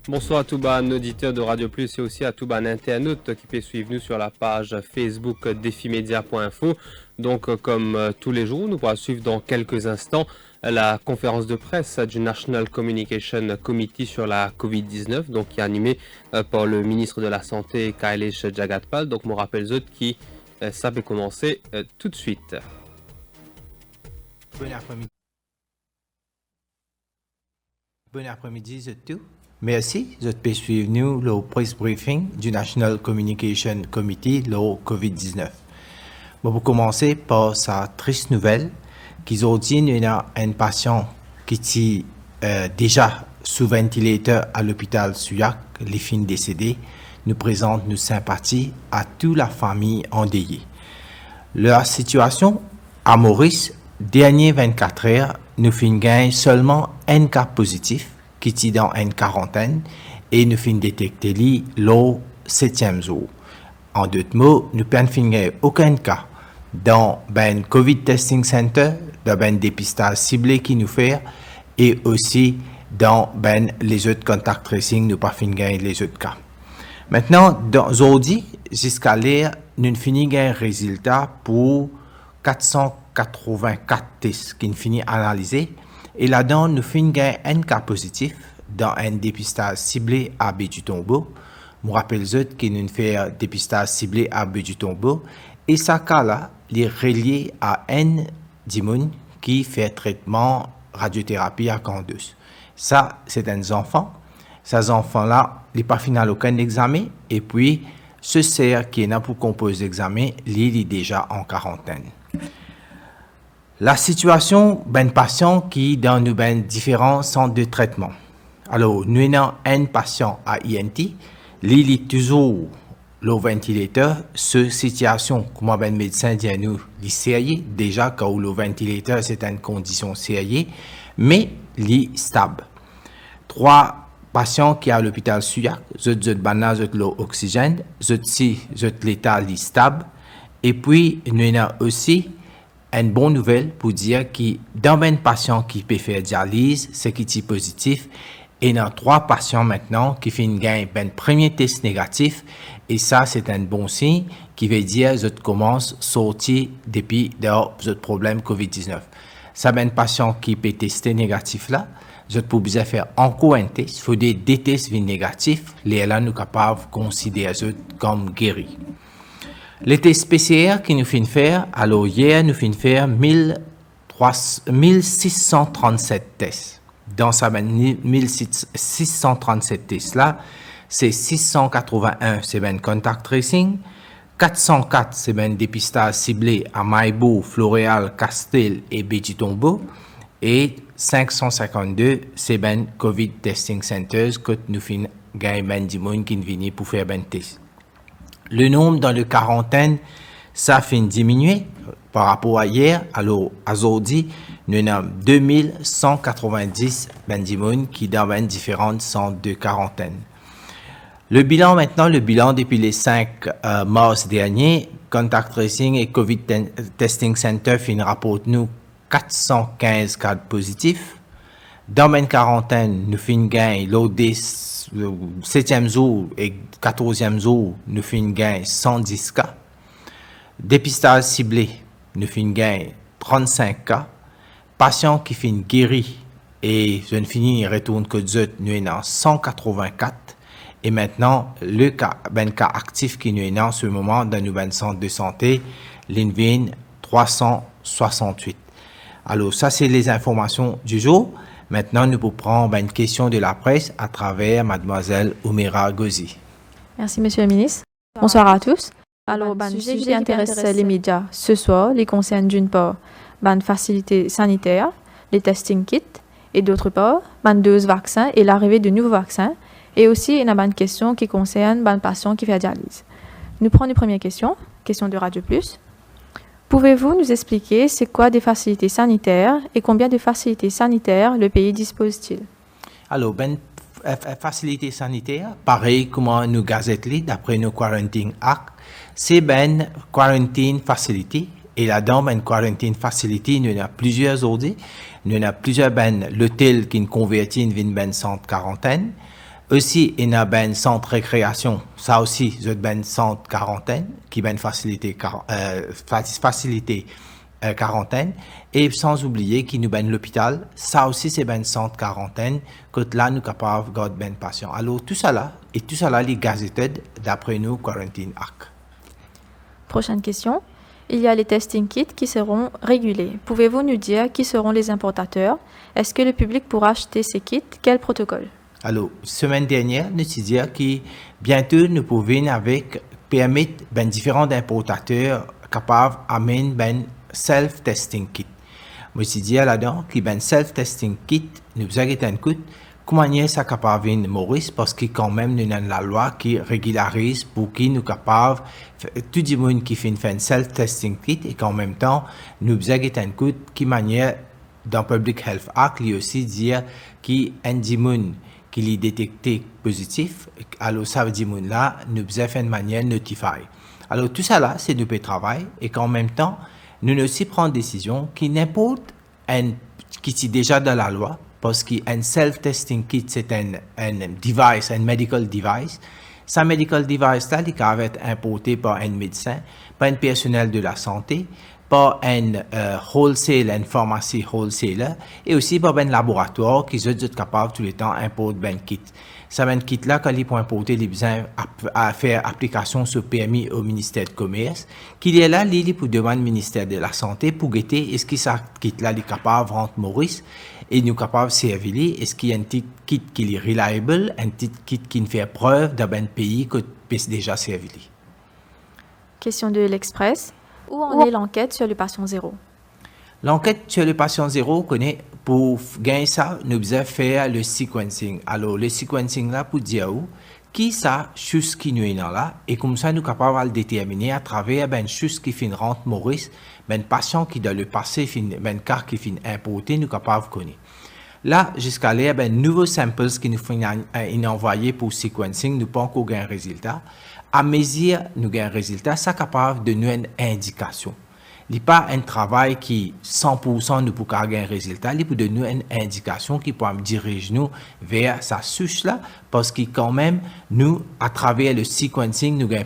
Bonsoir à tout ban auditeur de Radio Plus et aussi à tout ban internaute qui peut suivre nous sur la page Facebook défimedia.info. Donc comme tous les jours, nous pourrons suivre dans quelques instants la conférence de presse du National Communication Committee sur la COVID-19, donc qui est animée par le ministre de la Santé Kailesh Jagatpal. Donc, je me rappelle qui ça peut commencer tout de suite. Bon après-midi à tous. Merci, je peux suivre nous le press briefing du National Communication Committee, le COVID-19. Je vais commencer par sa triste nouvelle qu'aujourd'hui, il y a un patient qui est déjà sous ventilateur à l'hôpital Suyak, les fins décédés, nous présente nos sympathies à toute la famille endeuillée. La situation à Maurice, dernier 24 heures, nous finissons seulement un cas positif qui est dans une quarantaine et nous finissons détecter le 7e jour. En d'autres mots, nous ne finissons aucun cas dans un COVID Testing Center, dans un dépistage ciblé qui nous fait et aussi dans les autres contact tracing, nous pas finissons les autres cas. Maintenant, aujourd'hui, jusqu'à l'heure, nous finissons un résultat pour 484 tests qui nous finissent analysés. Et là-dedans, nous finissons un cas positif dans un dépistage ciblé à Baie-du-Tombeau. Je me rappelle que nous faisons un dépistage ciblé à Baie-du-Tombeau. Et ce cas-là, il est relié à un dimoun qui fait traitement radiothérapie à Candeuse. Ça, c'est un enfant. Ces enfants-là, il n'est pas fini aucun examen. Et puis, ce cerf qui est là pour composer l'examen, il est déjà en quarantaine. La situation d'un patient qui est dans nos différents centres de traitement. Alors, nous avons un patient à INT, il est toujours le ventilateur. Cette situation, comme un médecin dit à nous, il est sérieux. Déjà, quand le ventilateur, c'est une condition sérieuse, mais il est stable. 3 patients qui sont à l'hôpital Suyak, ils ont l'oxygène, ils ont l'état stable. Et puis, nous avons aussi une bonne nouvelle pour dire que dans un patient qui peut faire dialyse, c'est qui est positif. Et dans 3 patients maintenant qui finissent gagner un premier test négatif. Et ça, c'est un bon signe qui veut dire que je commence à sortir depuis de problème COVID-19. Ça, un patient qui peut tester négatif là, je peux besoin faire encore un test. Il faut des tests négatifs. Les là, nous sommes capables de considérer comme guéris. Les tests PCR qui nous finissent faire, alors hier, nous finissons faire 1637 tests. Dans ces 1637 tests-là, c'est 681, c'est un contact tracing, 404, c'est un dépistage ciblé à Maïbo, Floréal, Castel et Baie-du-Tombeau, et 552, c'est un COVID Testing Centers que nous finissons gagner du monde qui viennent pour faire un test. Le nombre dans le quarantaine, ça fait diminuer par rapport à hier. Alors, aujourd'hui, nous avons 2190 bandimounes qui dans différents centres de quarantaine. Le bilan maintenant, depuis les 5 mars dernier, Contact Tracing et COVID Testing Center fin rapporte nous 415 cas positifs. Dans une quarantaine, nous fin gain l'autre 7e jour et 14e jour, nous fin gain 110 cas. Dépistage ciblé, nous fin gain 35 cas. Patients qui finissent guéris et je ne finis retourne que nous avons 184 et maintenant le cas actif qui nous est en ce moment dans nos centres de santé l'INVIN 368. Alors ça c'est les informations du jour. Maintenant nous pouvons prendre une question de la presse à travers mademoiselle Oumera Gozi. Merci monsieur le ministre. Bonsoir à tous. Alors le sujet qui intéresse les médias ce soir les concerne d'une part facilités sanitaires, les testing kits, et d'autre part, doses vaccins et l'arrivée de nouveaux vaccins, et aussi une question qui concerne les patients qui font dialyse. Nous prenons une première question de Radio Plus. Pouvez-vous nous expliquer c'est quoi des facilités sanitaires et combien de facilités sanitaires le pays dispose-t-il? Alors, facilités sanitaires, pareil comme nous gazettons d'après nos Quarantine Act, c'est quarantine facility. Et là-dedans, une quarantine facility, nous avons plusieurs aujourd'hui. Nous avons plusieurs l'hôtel qui nous convertit en centre quarantaine. Aussi, il y a un centre récréation, ça aussi, c'est un centre quarantaine, qui va faciliter quarantaine. Et sans oublier qu'il nous a l'hôpital, ça aussi, c'est un centre quarantaine, que là, nous sommes capables de garder un patient. Alors, tout ça là, les gazettés, d'après nous, Quarantine Act. Prochaine question. Il y a les testing kits qui seront régulés. Pouvez-vous nous dire qui seront les importateurs? Est-ce que le public pourra acheter ces kits? Quel protocole? Alors, semaine dernière, nous avons dit que bientôt, nous pouvons permettre différents importateurs capables d'amener un self-testing kit. Moi, je dis là-dedans que ben self-testing kit, nous avons un coup, comment ça capable de Maurice, parce que quand même, nous avons la loi qui régularise pour qui nous capable, tout le monde qui fait un self-testing kit, et qu'en même temps, nous avons un coup, qui manière, dans Public Health Act, lui aussi dire qu'il y a un monde qui est détecté positif, alors ça veut dire là, nous avons fait une manière notifiée. Alors tout ça là, c'est du travail, et qu'en même temps, nous aussi prendre décision qui n'importe un qui est déjà dans la loi, parce qu'un self-testing kit, c'est un device, un medical device. Ce medical device-là, il va être importé par un médecin, par un personnel de la santé, par un wholesale, une pharmacie wholesaler, et aussi par un laboratoire qui est capable tout le temps d'importer un kit. Ça un kit-là, quand il peut importer, il a besoin à faire application sur permis au ministère de Commerce, qu'il est là, il pour demander au ministère de la Santé pour guetter, est-ce que ça kit-là est capable de rendre Maurice, et nous capable de servir, est-ce qu'il y a un kit qui est reliable, un kit qui fait preuve dans un pays que peut déjà servir. Question de l'Express. Où en est l'enquête sur le patient zéro? L'enquête sur le patient zéro, pour gagner ça, nous devons faire le sequencing. Alors, le sequencing là, pour dire où, qui ça, chose qui nous est là, et comme ça, nous sommes capables de le déterminer à travers une chose qui fait rente Maurice, un patient qui dans le passé, un cas qui fait importé, nous sommes capables de connaître. Là, jusqu'à là, nouveaux samples qui nous font envoyer pour sequencing, nous pas encore gagner un résultat. À mesure nous gagnons un résultat, ça est capable de nous une indication. Il n'y a pas un travail qui 100% nous peut gagner un résultat, il peut donner une indication qui peut me diriger nous vers sa souche là, parce que quand même, nous, à travers le sequencing, nous gagnons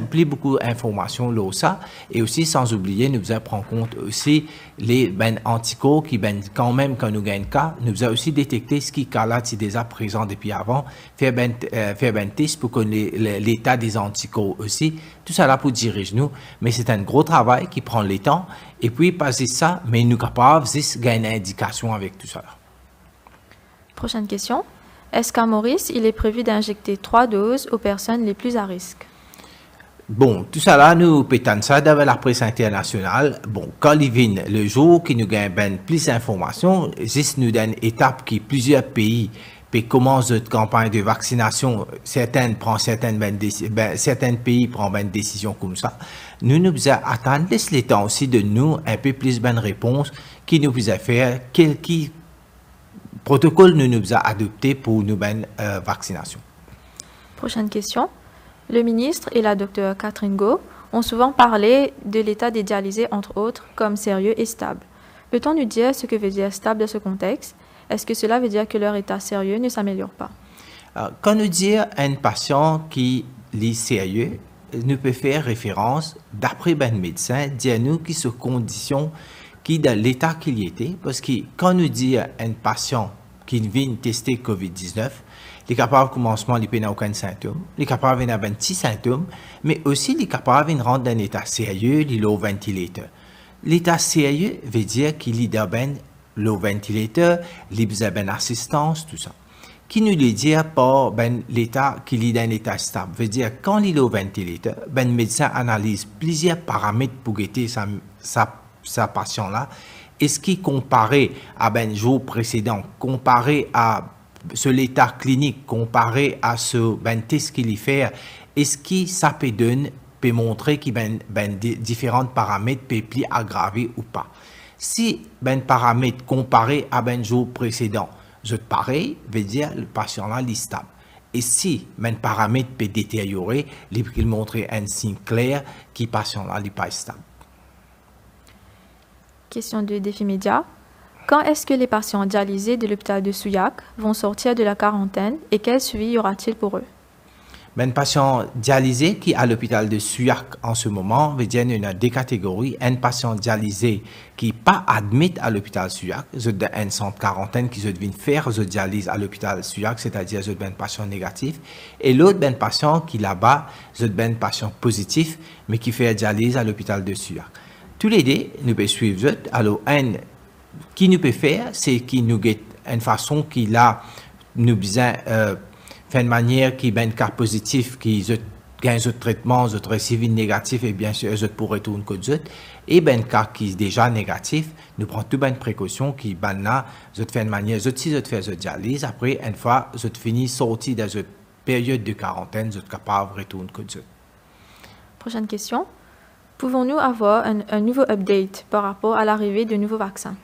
plus beaucoup d'informations là ça, et aussi sans oublier, nous devons prendre compte aussi les anticorps qui quand même quand nous gagnons un cas, nous devons aussi détecter ce qui cas là est déjà présent depuis avant, faire un test pour connaître l'état des anticorps aussi, tout ça là pour diriger nous, mais c'est un gros travail qui prend le temps, et puis passer ça, mais nous sommes capables de gagner une indication avec tout ça. Prochaine question. Est-ce qu'à Maurice, il est prévu d'injecter 3 doses aux personnes les plus à risque? Bon, tout ça là, nous pétons ça dans la presse internationale. Bon, quand il vient le jour qui nous gagne plus d'informations, juste nous donne une étape qui plusieurs pays commencent cette campagne de vaccination. Certains pays prennent une décision comme ça. Nous devons attendre, laisse le temps aussi de nous un peu plus bonne réponse qui nous peut faire quel protocole nous devons adopter pour nos vaccinations. Prochaine question. Le ministre et la docteure Catherine Go ont souvent parlé de l'état des dialysés, entre autres, comme sérieux et stable. Peut-on nous dire ce que veut dire stable dans ce contexte? Est-ce que cela veut dire que leur état sérieux ne s'améliore pas? Quand nous disons à un patient qui est sérieux, nous peut faire référence, d'après un médecin, dire nous qui sont conditions qui dans l'état qu'il était, parce que quand nous disons à un patient qui vient tester COVID-19, il est capable de commencement, il n'a aucun symptôme, il est capable d'avoir un petit symptôme, mais aussi il est capable de rendre dans un état sérieux, il est au ventilateur. L'état sérieux veut dire qu'il est dans le ventilateur, il a besoin d'une assistance, tout ça. Qui nous le dit par l'état qu'il est dans un état stable, veut dire quand il est au ventilateur, le médecin analyse plusieurs paramètres pour guetter sa patient-là, est-ce qu'il comparé à un jour précédent, comparé à l'état clinique, comparé à ce test qu'il y fait, est-ce que ça peut montrer qu'il y a différents paramètres peuvent plus aggraver ou pas. Si paramètre comparé à un jour précédent, c'est pareil, veut dire le patient-là est stable. Et si un paramètre peut détériorer, il peut montrer un signe clair que le patient-là n'est pas stable. Question de défi média. Quand est-ce que les patients dialysés de l'hôpital de Souillac vont sortir de la quarantaine et quel suivi y aura-t-il pour eux? Ben, patient dialysé qui est à l'hôpital de Souillac en ce moment, veut dire qu'il y a deux catégories. Un patient dialysé qui n'est pas admis à l'hôpital Souillac, c'est un centre quarantaine qui vient faire la dialyse à l'hôpital Souillac, c'est-à-dire c'est un patient négatif. Et l'autre ben patient qui là-bas, c'est un patient positif, mais qui fait la dialyse à l'hôpital de Souillac. Tous les deux, nous pouvons suivre. Alors, un qui nous peut faire, c'est qui nous get une façon qui là, nous besoin fait une manière qui ben cas positif qui gagne ce traitement ce récidive négatif et bien sûr je pourrais retourner code et ben cas qui est déjà négatif nous prend tout ben précaution qui ben là je fait une manière je fais je dialyse après une fois je finis sorti de cette période de quarantaine je suis capable de retourner code. Prochaine question. Pouvons-nous avoir un nouveau update par rapport à l'arrivée de nouveaux vaccins?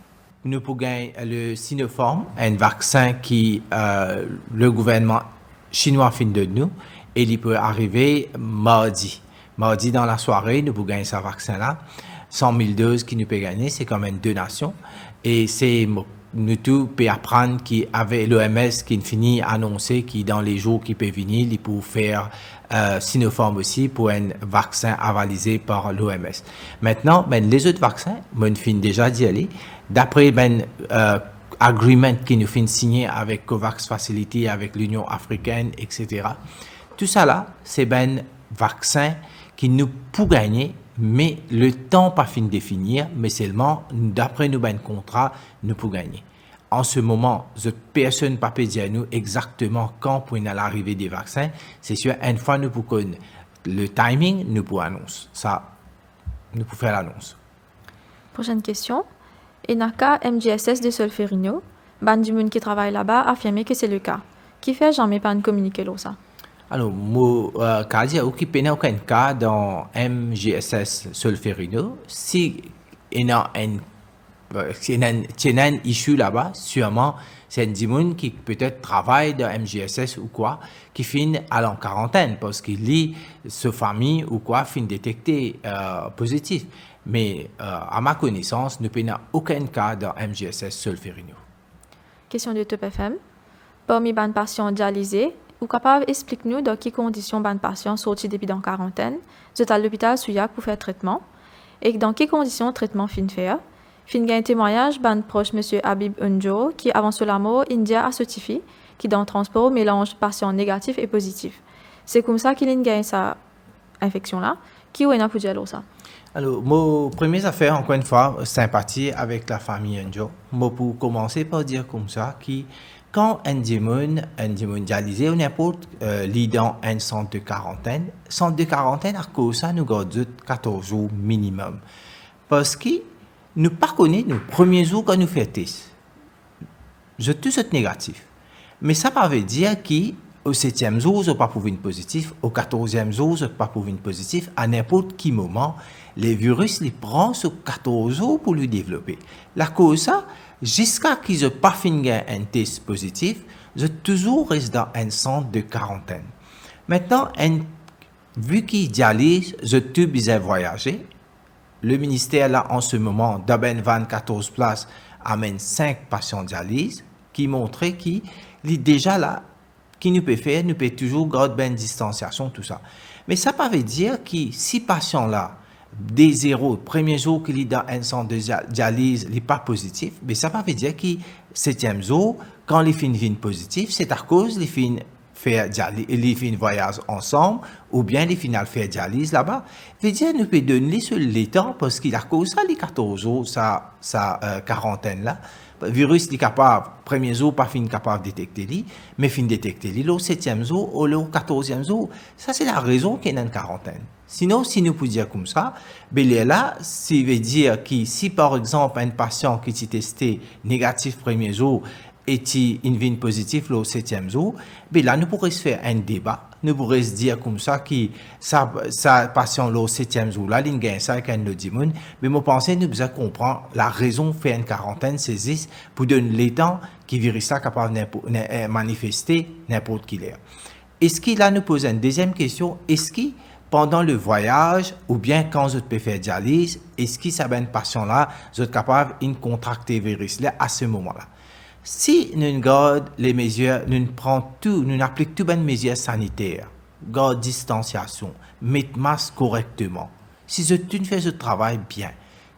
Nous pouvons gagner le Sinopharm, un vaccin qui le gouvernement chinois fin de nous et il peut arriver mardi. Mardi dans la soirée, nous pouvons gagner ce vaccin-là. 100 000 doses qui nous peut gagner, c'est comme une donation. Et c'est nous tous peut apprendre qu'avec l'OMS qui finit annoncer qui dans les jours qui peuvent venir, il peut faire Sinopharm aussi pour un vaccin avalisé par l'OMS. Maintenant, ben, les autres vaccins, on finit déjà d'y aller. D'après agreement qui nous fait signer avec COVAX Facility, avec l'Union africaine, etc. Tout ça là, c'est ben vaccin qui nous peut gagner, mais le temps pas fin de définir, mais seulement d'après nous ben contrat, nous peut gagner. En ce moment, personne ne peut dire nous exactement quand pour l'arrivée des vaccins. C'est sûr, une fois nous pouvons le timing, nous pouvons annoncer. Ça, nous pouvons faire l'annonce. Prochaine question. Enaka MGSS de Solferino, ban du monde qui travaille là-bas affirmé que c'est le cas. Qui fait jamais pas communiquer ça? Alors, moi, quand j'ai occupé aucun cas dans MGSS Solferino, si il y a un issue là-bas, sûrement, c'est un dimoun qui peut-être travaille dans MGSS ou quoi, qui finit à en quarantaine parce qu'il lit sa famille ou quoi, finit détecté positif. Mais à ma connaissance, nous n'avons aucun cas dans MGSS Solferino. Question de Top FM. Parmi les patients dialysés, vous capable d'expliquer-nous dans quelles conditions les patients sortis depuis dans quarantaine, vous êtes à l'hôpital Souillac pour faire traitement, et dans quelles conditions le traitement fin faire. Fin gain témoignage, ban proche M. Habib Unjo, qui avant cela mort, India a certifié, qui dans le transport mélange patients négatifs et positifs. C'est comme ça qu'il a gagné sa infection-là. Qui ou est pour dire ça? Alors, mon première affaire, encore une fois, sympathie avec la famille Unjo. Moi, pour commencer par dire comme ça, quand un démon dialysé ou n'importe lit dans un centre de quarantaine, à cause de ça, nous gardons 14 jours minimum. Parce que nous ne connaissons pas nos premiers jours quand nous faisons test. Je suis tout négatif. Mais ça ne veut pas dire qu'au 7e jour, je ne pas pour une positif, au 14e jour, je ne pas pour une positif, à n'importe quel moment, les virus les prennent sur 14 jours pour le développer. La cause ça, jusqu'à qu'ils n'aient pas fini un test positif, je toujours reste dans un centre de quarantaine. Maintenant, vu qu'ils dialysent, je suis besoin voyager. Le ministère, là, en ce moment, d'Aben 14 places, amène 5 patients dialyse, qui montraient qu'il est déjà là, qui nous peut faire, nous peut toujours garder une distanciation, tout ça. Mais ça ne veut pas dire que si patient-là, des zéros, le premier jour qu'il est dans un centre de dialyse, il n'est pas positif, mais ça ne veut pas dire que 7e jour, quand les fins viennent positifs, c'est à cause les fins faire les fins voyage ensemble ou bien les finales faire dialyse là-bas. Veut dire nous peut donner sur les temps parce qu'il a cause ça les 14 jours sa quarantaine là. Le virus est capable premier jour pas fin capable de détecter lui, mais fin détecter lui le 7e jour ou le 14e jour. Ça c'est la raison qu'il y a une quarantaine. Sinon, si nous pouvons dire comme ça, ben là, ça veut dire que si par exemple un patient qui s'est testé négatif premier jour et qui est positif le 7e jour, ben là, nous pourrions faire un débat. Nous pourrions dire comme ça que sa patient le 7e jour, là, il gagne ça avec un autre démon. Mais moi, je pense que nous devons comprendre la raison de faire une quarantaine, c'est pour donner le temps que le virus est capable de manifester n'importe qui est. Est-ce qu'il là nous pose une deuxième question? Est-ce que pendant le voyage ou bien quand je peux faire dialyse, est-ce que ça ben patient là, je suis capable de contracter le virus là à ce moment-là. Si nous gardons les mesures, nous appliquons toutes les mesures sanitaires, garde distanciation, mettre masque correctement. Si je fais ce travail bien,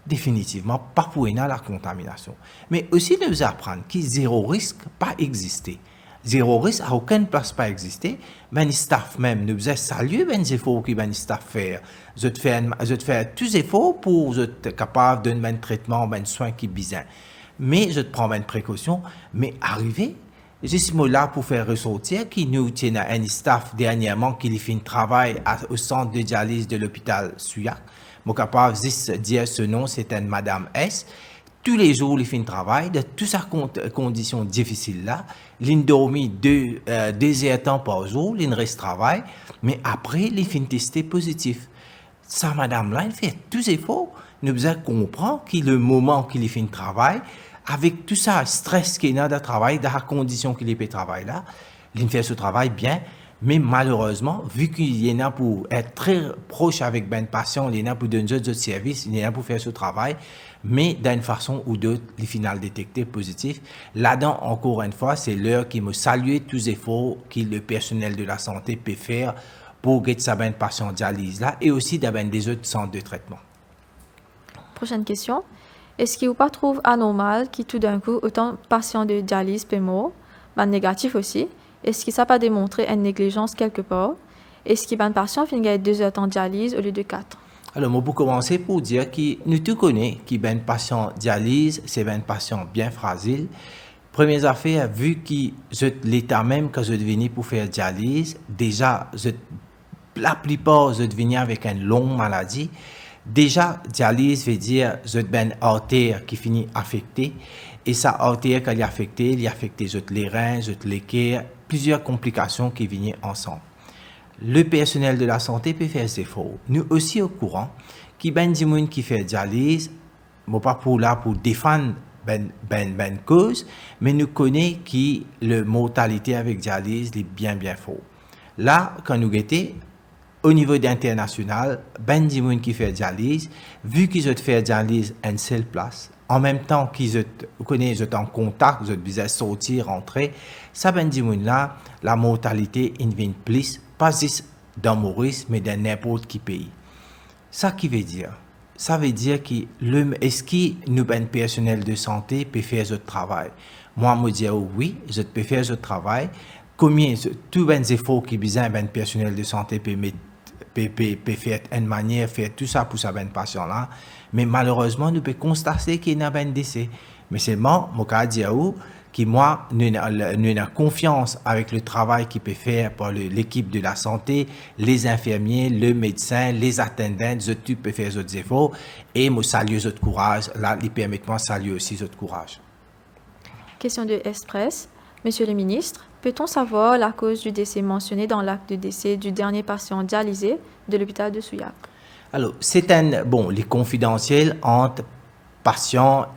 définitivement pas pour la contamination. Mais aussi nous apprendre que zéro risque pas exister. Zéro risque à aucune place pas exister. Ben staff même nous faisait saluer ben efforts que ben staff faire. Je te fais tous les efforts pour être capable de donner un traitement, ben soin qui bizarre. Mais je te prends une précaution, mais arrivé, je suis là pour faire ressortir qui nous tient un staff dernièrement qui fait un travail au centre de dialyse de l'hôpital Souillac. Je suis capable de dire ce nom, c'est une Madame S. Tous les jours, il fait un travail de toutes ces conditions difficiles là. Il dormit 2 heures temps par jour, il reste travail, mais après, il fait un testé positif. Ça, Madame là, il fait tous les efforts. Nous devons comprendre que le moment qu'il fait un travail, avec tout ça, stress qu'il y a de travail, dans la condition qu'il fait travail là, il fait ce travail bien, mais malheureusement, vu qu'il y en a pour être très proche avec ben patient, il y en a pour donner d'autres services, il y en a pour faire ce travail, mais d'une façon ou d'autre, les finales détectées positifs. Là-dedans, encore une fois, c'est l'heure qui me salue tous les efforts que le personnel de la santé peut faire pour guetter sa ben patient dialyse là, et aussi dans ben des autres centres de traitement. Prochaine question. Est-ce qu'il vous pas trouve anormal que tout d'un coup, autant de patients de dialyse peut mourir, ben négatif aussi? Est-ce que ça n'a pas démontré une négligence quelque part? Est-ce que ben patient finit avec 2 heures de dialyse au lieu de 4? Alors, moi, pour commencer, pour dire que nous tous connaissons que ben patient dialyse, c'est ben patient bien fragile. Première affaire, vu que l'état même que je devenu pour faire dialyse, déjà, la plupart, je devenu avec une longue maladie. Déjà, dialyse veut dire une artère qui finit affectée. Et sa artère, quand elle est affectée, les reins, les cœurs, plusieurs complications qui viennent ensemble. Le personnel de la santé peut faire des efforts. Nous aussi au courant qu'il y a des gens qui font dialyse, pas pour défendre ben cause, mais nous connaissons que la mortalité avec dialyse est bien fort. Là, quand nous étions au niveau international, ben des gens qui font dialyse, vu qu'ils ont fait dialyse à une seule place, en même temps qu'ils connaissent en contact, ils ont sortir, rentrer, ça ben des gens là, la mortalité vient plus, pas juste dans Maurice, mais dans n'importe quel pays. Ça qui veut dire? Ça veut dire que est-ce que nous, ben personnel de santé, peut faire ce travail? Moi, je dis oui, je peux faire ce travail. Combien, tous les efforts qui besoin ben personnel de santé peut faire une manière, faire tout ça pour ça ben patient là. Mais malheureusement, nous pouvons constater qu'il y a un décès. Mais seulement, je peux dire que moi, nous avons confiance avec le travail qu'il peut faire par l'équipe de la santé, les infirmiers, le médecin, les attendants, tout peut faire des efforts. Et je salue votre courage. Là, il permet de saluer aussi votre courage. Question de Express. Monsieur le ministre, peut-on savoir la cause du décès mentionné dans l'acte de décès du dernier patient dialysé de l'hôpital de Souillac? Alors, c'est les confidentiels entre patients,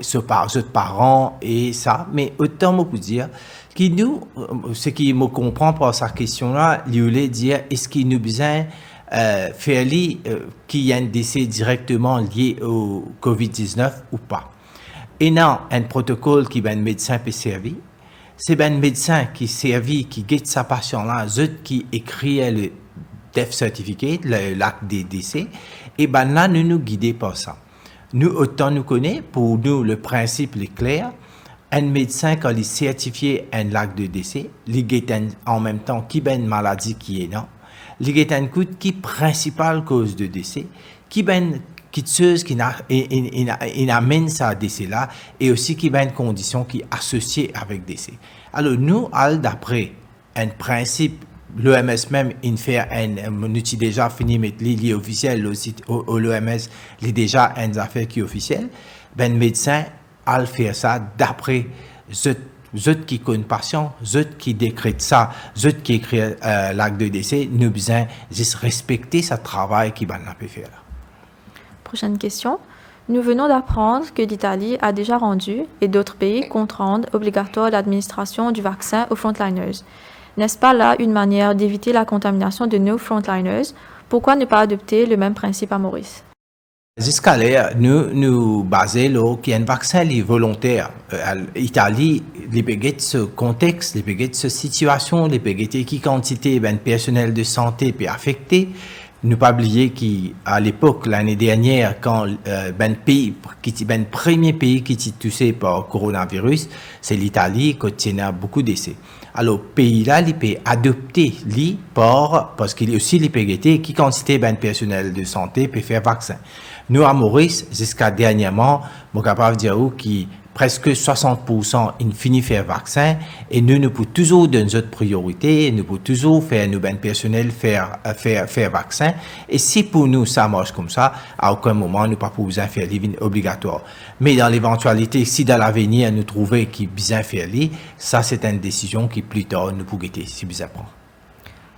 parents et ça, mais autant je peux dire que nous, ce qui me comprend par sa question-là, il voulait dire est-ce qu'il nous besoin faire qu'il y a un décès directement lié au COVID-19 ou pas. Et non, un protocole qui un médecin peut servir. C'est un médecin qui servit, qui guette sa patient-là, qui écrit le death certificate, l'acte des décès, et là, nous guidons par ça. Nous, autant nous connaissons, pour nous, le principe est clair. Un médecin, quand il certifie un acte de décès, il guette en même temps qui a une maladie qui est là, il guette un coup qui est principale cause de décès, qui amène ça décès là, et aussi qui a une condition qui est associée avec décès. Alors, nous, d'après un principe, l'OMS même, on utilise déjà fini mettre lié officiel, l'OMS, il a déjà une affaire qui est officielle, ben, médecin, à faire ça d'après ceux qui connaissent patient, ceux qui décrètent ça, ceux qui écrivent l'acte de décès, nous besoin juste respecter ce travail qui va peut faire. Prochaine question. Nous venons d'apprendre que l'Italie a déjà rendu, et d'autres pays comptent rendre obligatoire l'administration du vaccin aux frontliners. N'est-ce pas là une manière d'éviter la contamination de nos frontliners Pourquoi ne pas adopter le même principe à Maurice? Jusqu'à là, nous basons là qu'il y a un vaccin volontaire. L'Italie, les péguettes ce contexte, les péguettes ce situation, les péguettes qui quantité ben personnel de santé peut affecter. Ne pas oublier qu'à l'époque, l'année dernière, quand premier pays qui est touché par le coronavirus, c'est l'Italie, qui a beaucoup d'essais. Alors, pays là, il peut adopter parce qu'il y a aussi les PGT qui quantité ben personnel de santé peut faire vaccin. Nous, à Maurice, jusqu'à dernièrement, je suis capable de dire que presque 60% ils finissent faire vaccin et nous pouvons toujours donner notre priorité, nous pouvons toujours faire nous ben personnel faire vaccin et si pour nous ça marche comme ça, à aucun moment nous pas besoin faire livre obligatoire. Mais dans l'éventualité, si dans l'avenir nous trouvons qu'il besoin faire livre, ça c'est une décision qui plus tard nous pouvons guetter si besoin prendre.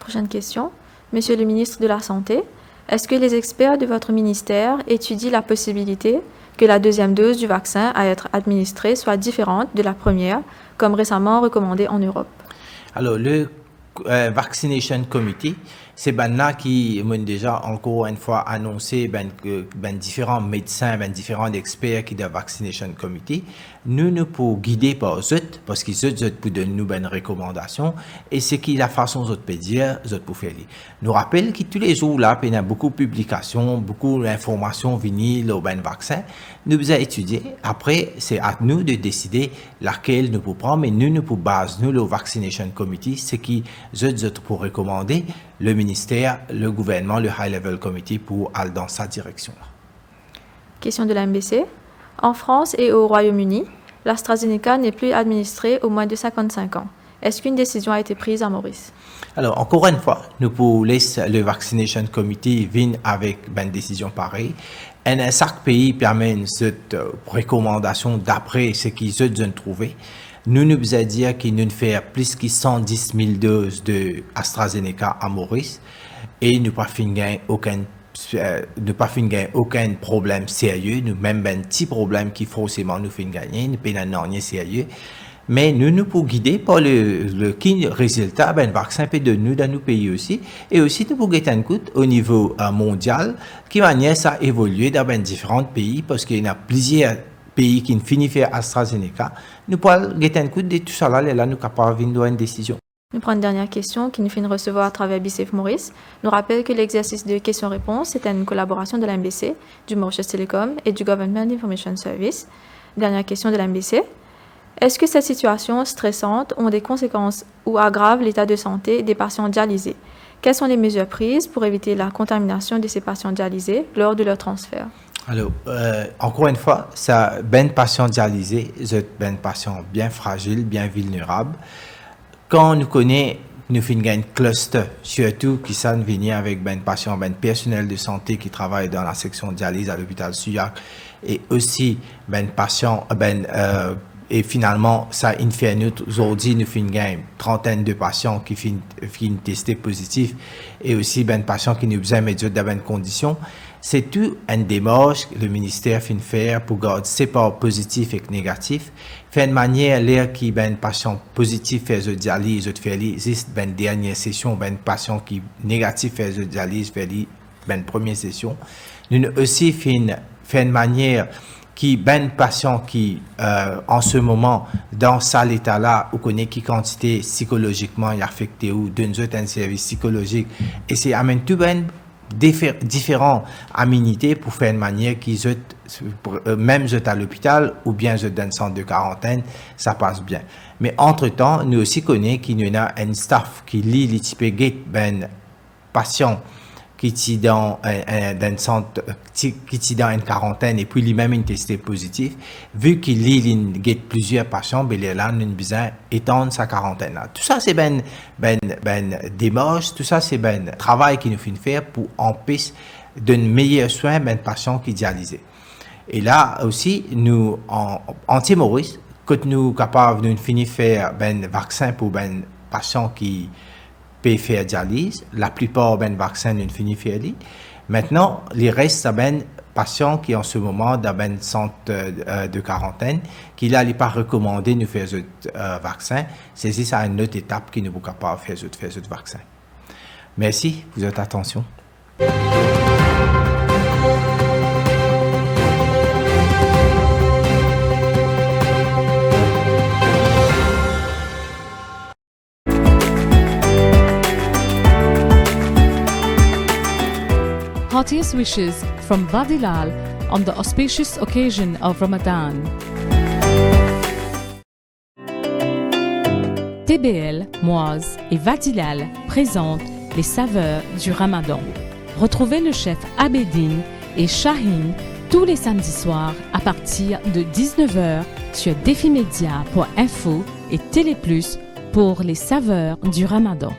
Prochaine question. Monsieur le ministre de la Santé, est-ce que les experts de votre ministère étudient la possibilité que la deuxième dose du vaccin à être administrée soit différente de la première, comme récemment recommandé en Europe? Alors, le Vaccination Committee, c'est là qui m'ont déjà encore une fois annoncé différents médecins, différents experts qui de Vaccination Committee. Nous pouvons guider par eux parce qu'ils pour donner nous une recommandation et c'est qui la façon de peut dire pour faire. Nous rappelle que tous les jours là, il y a beaucoup de publications, beaucoup d'informations venues au vaccin. Nous avons étudié. Après, c'est à nous de décider laquelle nous pouvons prendre, mais nous pouvons baser nous le Vaccination Committee, c'est qui pour recommander le ministère, le gouvernement, le High Level Committee pour aller dans sa direction. Question de la MBC. En France et au Royaume-Uni, l'AstraZeneca n'est plus administrée aux moins de 55 ans. Est-ce qu'une décision a été prise à Maurice? Alors, encore une fois, nous pouvons laisser le Vaccination Committee venir avec une décision pareille. Et chaque pays permet cette recommandation d'après ce qu'ils ont trouvé. Nous avons dit qu'il nous fait plus que 110 000 doses de AstraZeneca à Maurice et nous pas gagner aucun problème sérieux, nous même un petit problème qui forcément nous fait gagner, nous pas rien sérieux. Mais nous pouvons guider par le résultat, vaccin peut de nous dans nos pays aussi, et aussi nous pouvons guetter un coup au niveau mondial, qui manière ça évoluer dans différents pays, parce qu'il y a plusieurs pays qui finissent faire AstraZeneca. Nous pouvons guetter un coup de tout ça là, et là nous sommes capables de prendre une décision. Nous prenons une dernière question qui nous finit de recevoir à travers BCF Maurice. Nous rappelle que l'exercice de questions-réponses est une collaboration de l'MBC, du Mauritius Telecom et du Government Information Service. Dernière question de l'MBC. Est-ce que cette situation stressante ont des conséquences ou aggravent l'état de santé des patients dialysés? Quelles sont les mesures prises pour éviter la contamination de ces patients dialysés lors de leur transfert? Alors, encore une fois, ça, patient dialysé, c'est patient bien fragile, bien vulnérable. Quand nous connaissons, nous faisons un cluster, surtout qui s'en vient avec patient, personnel de santé qui travaille dans la section de dialyse à l'hôpital Suyac et aussi patient, et finalement, ça, in fait, aujourd'hui, nous faisons une trentaine de patients qui finissent testés positifs et aussi patients qui nous besoin de bonnes conditions. C'est tout une démarche que le ministère fait faire pour garder séparer positif et négatif. Fait une manière l'air qui patient positif fait de dialyse, de faire juste dernière session, patient qui négatif fait de dialyse, fait première session. Nous aussi fait une manière qui patient qui en ce moment dans cet état là ou connaît qui quantité psychologiquement est affecté ou d'un autre service psychologique et c'est amène tout différents aménités pour faire une manière qu'ils même à l'hôpital ou bien dans le centre de quarantaine ça passe bien mais entre temps nous aussi connaissons qu'il y a un staff qui lit les types patients qui est dans un centre, qui est dans une quarantaine et puis lui-même est testé positif, vu qu'il y a plusieurs patients, il est là, nous avons besoin d'étendre sa quarantaine. Tout ça, c'est démarche, tout ça, c'est travail qu'il nous fait faire pour empêcher de meilleurs soins des patients qui dialysés. Et là aussi, nous, en Maurice, quand nous sommes capables de finir faire vaccin pour patients qui peut faire dialyse, la plupart des vaccins ne finissent faire. Maintenant, les restes patients qui en ce moment dans un centre de quarantaine, qui là n'est pas recommandé de faire ce vaccin, c'est ça une autre étape qui nous est capable de faire ce vaccin. Merci pour votre attention. Heartiest wishes from Badilal on the auspicious occasion of Ramadan. TBL, Moaz et Vadilal présentent les saveurs du Ramadan. Retrouvez le chef Abedine et Shahin tous les samedis soirs à partir de 19h sur defimedia.info et Téléplus pour les saveurs du Ramadan.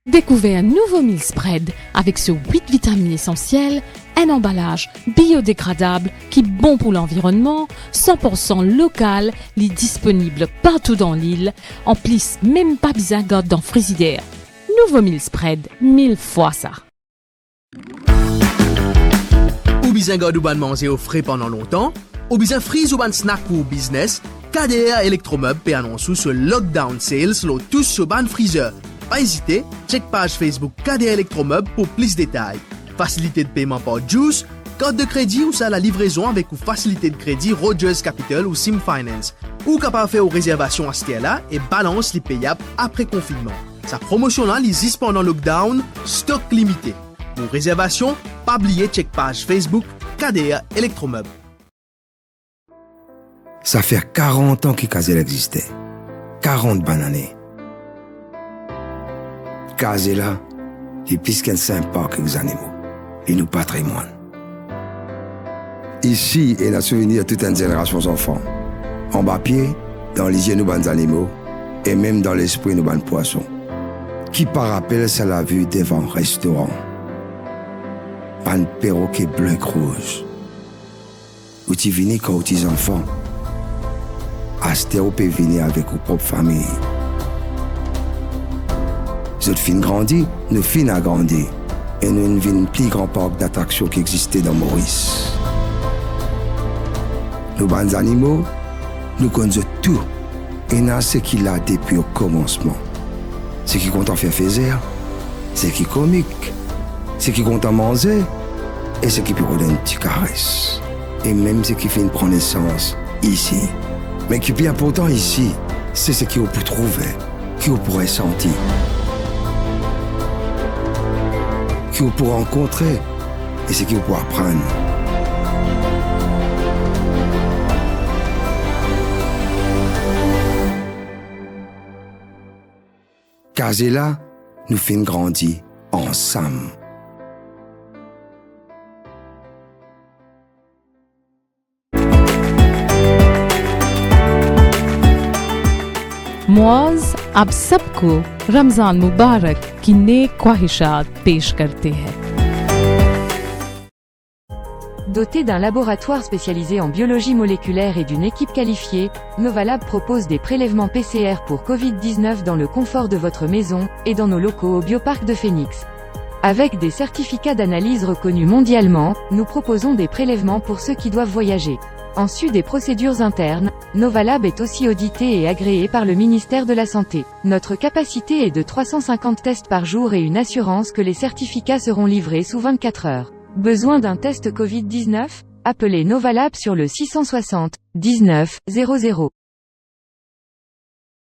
Découvrez un nouveau meal spread avec ce 8 vitamines essentielles, un emballage biodégradable qui est bon pour l'environnement, 100% local, est disponible partout dans l'île, en plus même pas besoin dans frigidaire. Nouveau meal spread, 1000 fois ça. Ou besoin de manger au frais pendant longtemps, ou besoin frise ou ban snack pour business, KDR Electromeubles peut annoncer ce lockdown sales lo tous sur ban freezer. Pas hésiter, check page Facebook KDR Electromeubles pour plus de détails. Facilité de paiement par Juice, code de crédit ou ça la livraison avec ou facilité de crédit Rogers Capital ou Sim Finance. Ou capable faire aux réservations à ce là et balance les payables après confinement. Sa promotion là, les pendant lockdown, stock limité. Pour réservation, pas oublier check page Facebook KDR Electromeubles. Ça fait 40 ans que Kazel existait. 40 bonnes années. Kazela, il est plus qu'un simple parc avec les animaux. Et nous patrimoine. Ici est la souvenir de toute une génération d'enfants. En bas pied, dans les yeux nous bonnes animaux, et même dans l'esprit nous bonnes poissons. Qui par rappel, ça l'a vu devant un restaurant. Un perroquet bleu rouge. Où tu venais quand tu es enfant. Astéo peut venir avec vos propres familles. Cette fin grandit, nous fin a grandi. Et nous avons un plus grand parc d'attractions qui existait dans Maurice. Nos bons animaux, nous connaissons tout. Et nous ce qu'il a depuis au commencement. Ce qui compte en faire faire, ce qui est comique, ce qui compte en manger, et ce qui peut donner une petite caresse. Et même ce qui fait prendre naissance ici. Mais qui est bien important ici, c'est ce qu'on peut trouver, qu'on pourrait sentir. Qu'on peut rencontrer et ce qu'on peut apprendre. Kazela nous fait grandir ensemble. Muaz आप सबको रमज़ान मुबारक की नेक ख्वाहिशात पेश करते हैं। Doté d'un laboratoire spécialisé en biologie moléculaire et d'une équipe qualifiée, Novalab propose des prélèvements PCR pour Covid-19 dans le confort de votre maison et dans nos locaux au Bioparc de Phoenix. Avec des certificats d'analyse reconnus mondialement, nous proposons des prélèvements pour ceux qui doivent voyager. En sus des procédures internes, Novalab est aussi audité et agréé par le ministère de la Santé. Notre capacité est de 350 tests par jour et une assurance que les certificats seront livrés sous 24 heures. Besoin d'un test Covid-19? Appelez Novalab sur le 660 19 00.